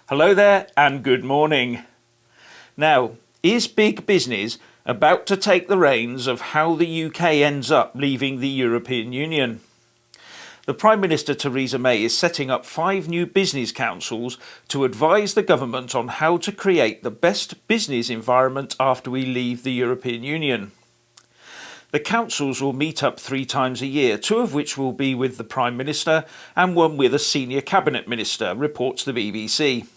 Hello there and good morning. Now, is big business about to take the reins of how the UK ends up leaving the European Union? The Prime Minister Theresa May is setting up 5 new business councils to advise the government on how to create the best business environment after we leave the European Union. The councils will meet up 3 times a year, 2 of which will be with the Prime Minister and 1 with a senior cabinet minister, reports the BBC.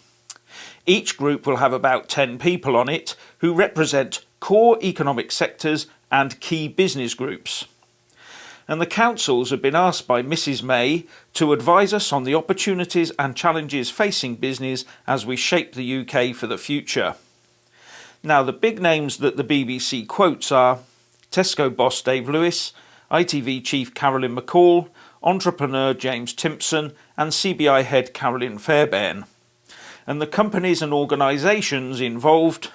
Each group will have about 10 people on it who represent core economic sectors and key business groups. And the councils have been asked by Mrs May to advise us on the opportunities and challenges facing business as we shape the UK for the future. Now, the big names that the BBC quotes are Tesco boss Dave Lewis, ITV chief Carolyn McCall, entrepreneur James Timpson and CBI head Carolyn Fairbairn. And the companies and organisations involved: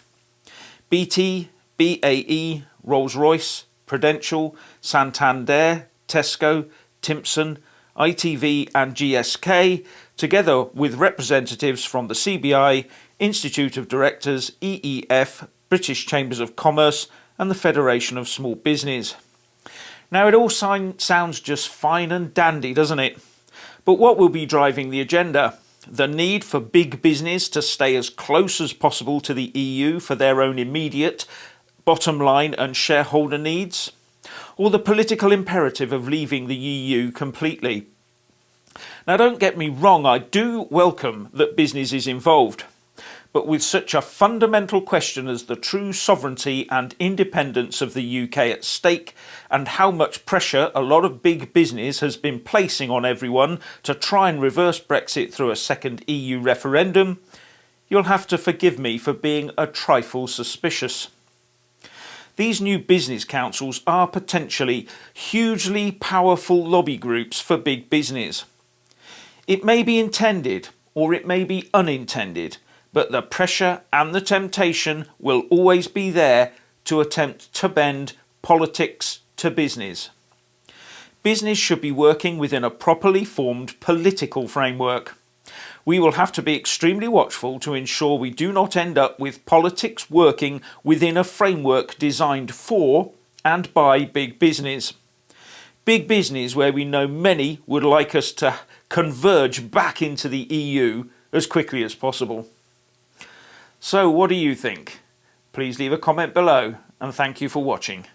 BT, BAE, Rolls-Royce, Prudential, Santander, Tesco, Timpson, ITV and GSK, together with representatives from the CBI, Institute of Directors, EEF, British Chambers of Commerce and the Federation of Small Business. Now, it all sounds just fine and dandy, doesn't it? But what will be driving the agenda? The need for big business to stay as close as possible to the EU for their own immediate bottom line and shareholder needs? Or the political imperative of leaving the EU completely? Now, don't get me wrong, I do welcome that business is involved. But with such a fundamental question as the true sovereignty and independence of the UK at stake, and how much pressure a lot of big business has been placing on everyone to try and reverse Brexit through a second EU referendum, you'll have to forgive me for being a trifle suspicious. These new business councils are potentially hugely powerful lobby groups for big business. It may be intended or it may be unintended, but the pressure and the temptation will always be there to attempt to bend politics to business. Business should be working within a properly formed political framework. We will have to be extremely watchful to ensure we do not end up with politics working within a framework designed for and by big business. Big business where we know many would like us to converge back into the EU as quickly as possible. So what do you think? Please leave a comment below and thank you for watching.